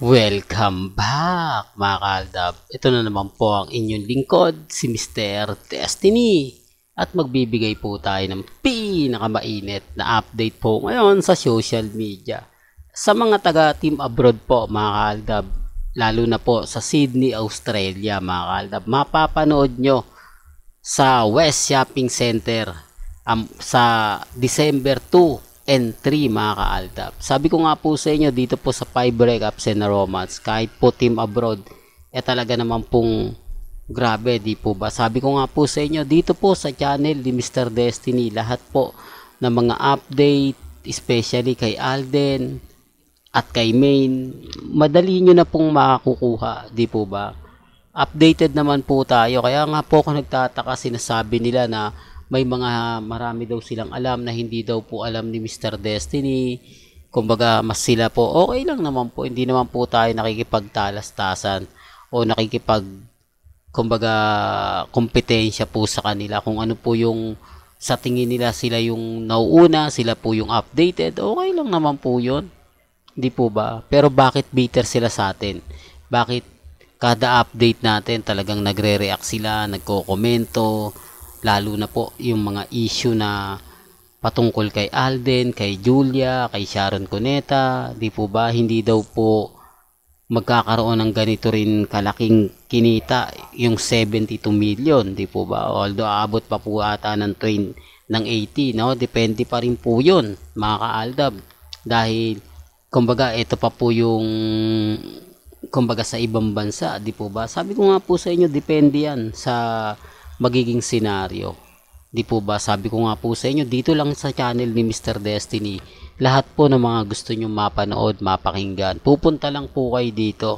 Welcome back mga kaaldab. Ito na naman po ang inyong lingkod, si Mr. Destiny. At magbibigay po tayo ng pinakamainit na update po ngayon sa social media. Sa mga taga-team abroad po mga kaaldab, lalo na po sa Sydney, Australia mga kaaldab, mapapanood nyo sa West Shopping Center sa December 2 and 3 mga kaaldab. Sabi ko nga po sa inyo dito po sa 5 Breakups and a Romance, kahit po team abroad, talaga naman pong grabe, di po ba? Sabi ko nga po sa inyo dito po sa channel ni Mr. Destiny, lahat po ng mga update, especially kay Alden at kay Main, madali nyo na pong makakukuha, di po ba? Updated naman po tayo, kaya nga po ako nagtataka, sinasabi nila na may marami daw silang alam na hindi daw po alam ni Mr. Destiny. Kumbaga mas sila po okay lang naman po, hindi naman po tayo nakikipagtalastasan o kumbaga kompetensya po sa kanila. Kung ano po yung sa tingin nila sila yung nauuna, sila po yung updated, okay lang naman po yun, hindi po ba? Pero bakit bitter sila sa atin? Bakit kada update natin talagang nagre-react sila, nagko-komento, lalo na po yung mga issue na patungkol kay Alden, kay Julia, kay Sharon Cuneta, di po ba? Hindi daw po magkakaroon ng ganito rin kalaking kinita, yung 72 million, di po ba? Although aabot pa po ata ng 80, no? Depende pa rin po yun, mga kaaldab. Dahil, kumbaga, ito pa po yung kumbaga sa ibang bansa, di po ba? Sabi ko nga po sa inyo, depende yan sa magiging senaryo. Di po ba? Sabi ko nga po sa inyo, dito lang sa channel ni Mr. Destiny, lahat po ng mga gusto nyo mapanood, mapakinggan, pupunta lang po kayo dito.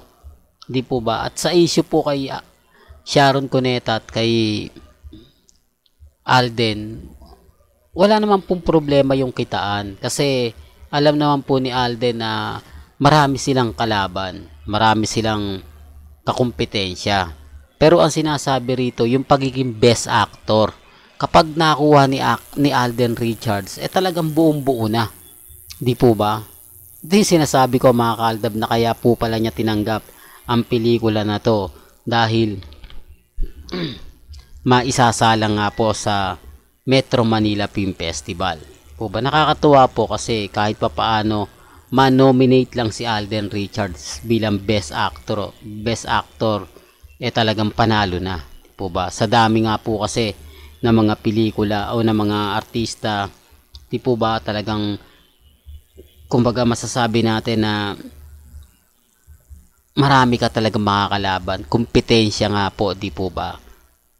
Di po ba? At sa issue po kay Sharon Cuneta at kay Alden, wala naman pong problema yung kitaan. Kasi alam naman po ni Alden na marami silang kalaban, marami silang kakumpetensya. Pero ang sinasabi rito, yung pagiging best actor, kapag nakuha ni Alden Richards, talagang buong buo na. Di po ba? Ito yung sinasabi ko mga kaaldab, na kaya po pala niya tinanggap ang pelikula na to. Dahil maisasalang nga po sa Metro Manila Film Festival. Po ba? Nakakatuwa po kasi kahit pa paano, ma-nominate lang si Alden Richards bilang best actor. Best actor talagang panalo na po ba, sa dami nga po kasi ng mga pelikula o ng mga artista, di po ba, talagang kumbaga masasabi natin na marami ka talagang makakalaban, kompetensya nga po, di po ba?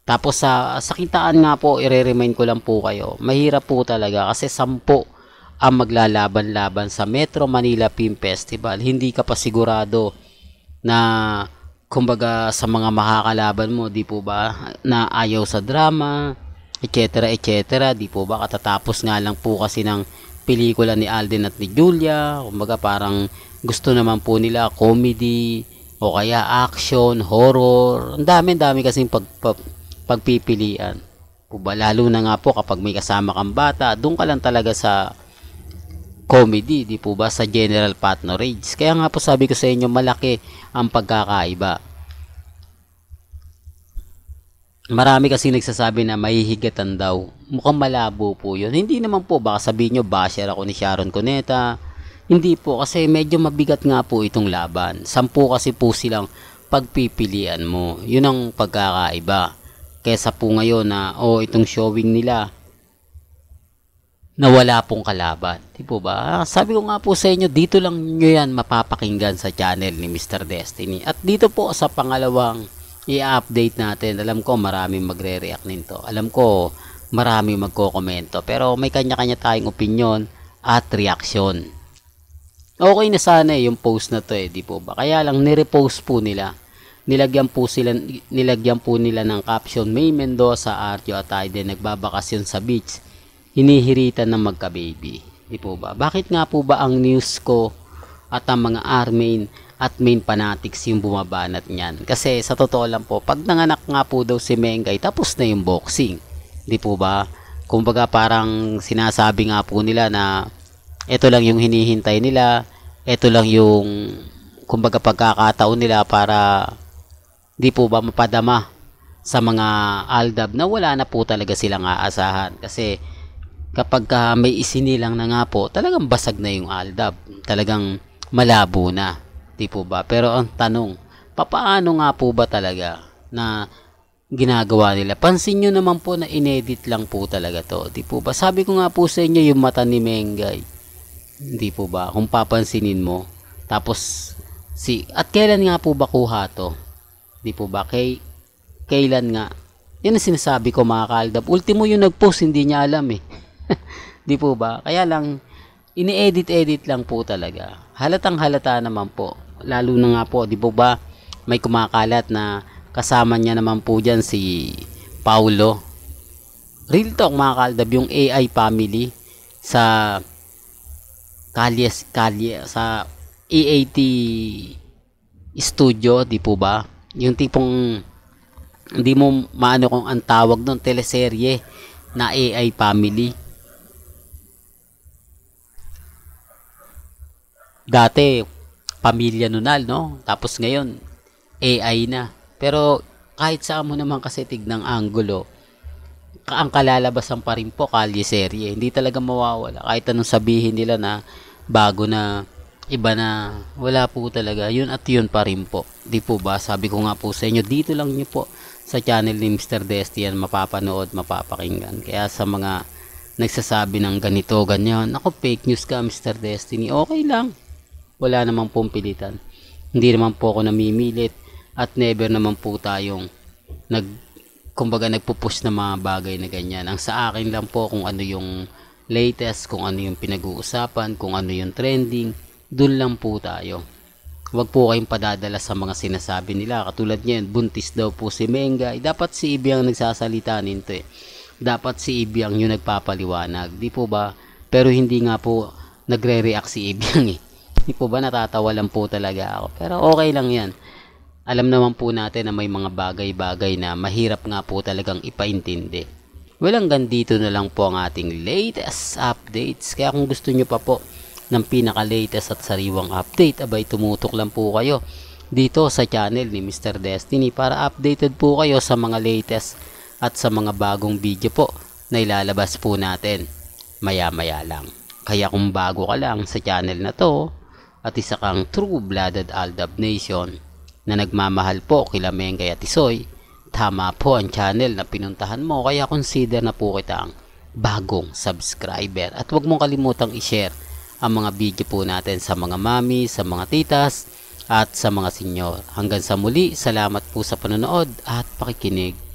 Tapos sa kitaan nga po, i-remind ko lang po kayo, mahirap po talaga kasi 10 ang maglalaban-laban sa Metro Manila Film Festival. Hindi ka pa sigurado na kumbaga sa mga makakalaban mo, di po ba, na ayaw sa drama, etc. etc. Di po ba, katatapos nga lang po kasi ng pelikula ni Alden at ni Julia. Kumbaga parang gusto naman po nila comedy o kaya action, horror. Ang dami kasing pagpipilian po ba, lalo na nga po kapag may kasama kang bata, doon ka lang talaga sa comedy, di po ba, sa general patronage. Kaya nga po sabi ko sa inyo, malaki ang pagkakaiba. Marami kasi nagsasabi na mahihigatan daw. Mukhang malabo po yun. Hindi naman po, baka sabihin nyo, basher ako ni Sharon Cuneta. Hindi po, kasi medyo mabigat nga po itong laban. 10 kasi po silang pagpipilian mo. Yun ang pagkakaiba. Kesa po ngayon na, itong showing nila, na wala pong kalaban. Di po ba? Sabi ko nga po sa inyo, dito lang nyo yan mapapakinggan sa channel ni Mr. Destiny. At dito po sa pangalawang i-update natin, alam ko maraming magre-react nito. Alam ko maraming magko-komento. Pero may kanya-kanya tayong opinion at reaction. Okay na sana yung post na to di po ba? Kaya lang nirepost po nila. Nilagyan po nila ng caption, May Mendoza, Arjo at Aiden nagbabakasyon sa beach, hinihiritan ng magka-baby. Di po ba? Bakit nga po ba ang news ko at ang mga Armain at main fanatics yung bumabanat niyan? Kasi sa totoo lang po, pag nanganak nga po daw si Mengay, tapos na yung boxing. Di po ba? Kumbaga parang sinasabi nga po nila na ito lang yung hinihintay nila, ito lang yung kumbaga pagkakataon nila para di po ba mapadama sa mga Aldab na wala na po talaga silang aasahan. Kasi kapag may isinilang na nga po, talagang basag na yung Aldab. Talagang malabo na. Di po ba? Pero ang tanong, papaano nga po ba talaga na ginagawa nila? Pansin nyo naman po na inedit lang po talaga to. Di po ba? Sabi ko nga po sa inyo yung mata ni Mengay. Di po ba? Kung papansinin mo. Tapos, at kailan nga po ba kuha to? Di po ba? Kailan nga? Yan ang sinasabi ko mga kaaldab. Ultimo yung nag-post, hindi niya alam eh. Di po ba? Kaya lang, ini-edit-edit lang po talaga. Halatang halata naman po. Lalo na nga po, di po ba? May kumakalat na kasama niya naman po dyan si Paulo. Real talk mga kaaldab, yung AI family sa kalye sa EAT studio, di po ba? Yung tipong hindi mo maano kung ang tawag doon, teleserye na AI family. Dati Pamilya Nunal, no? Tapos ngayon AI na. Pero kahit saan mo naman kasi tignang anggulo, ang kalalabasan pa rin po kalye serye. Hindi talaga mawawala. Kahit anong sabihin nila na bago na, iba na, wala po talaga. Yun at yun pa rin po. Di po ba? Sabi ko nga po sa inyo, dito lang nyo po sa channel ni Mr. Desty yan mapapanood, mapapakinggan. Kaya sa mga nagsasabi ng ganito, ganyan, ako fake news ka Mr. Destiny, okay lang. Wala namang pong pilitan. Hindi naman po ako namimilit at never naman po tayong kumbaga nagpupush na mga bagay na ganyan. Ang sa akin lang po kung ano yung latest, kung ano yung pinag-uusapan, kung ano yung trending, dun lang po tayo. Huwag po kayong padadala sa mga sinasabi nila. Katulad niyan, buntis daw po si Mengay. Dapat si Ibiang nagsasalita nito eh. Dapat si Ibiang yung nagpapaliwanag. Di po ba? Pero hindi nga po nagre-react si Ibiang eh. Di po ba? Natatawa lang po talaga ako. Pero okay lang yan. Alam naman po natin na may mga bagay-bagay na mahirap nga po talagang ipaintindi. Well, hanggang dito na lang po ang ating latest updates. Kaya kung gusto nyo pa po ng pinaka-latest at sariwang update, abay tumutok lang po kayo dito sa channel ni Mr. Destiny para updated po kayo sa mga latest at sa mga bagong video po na ilalabas po natin maya-maya lang. Kaya kung bago ka lang sa channel na to at isa kang true-blooded Aldab Nation na nagmamahal po kila Mengay at Isoy, tama po ang channel na pinuntahan mo, kaya consider na po kita ang bagong subscriber. At huwag mong kalimutang i-share ang mga video po natin sa mga mami, sa mga titas, at sa mga senyor. Hanggang sa muli, salamat po sa panonood at pakikinig.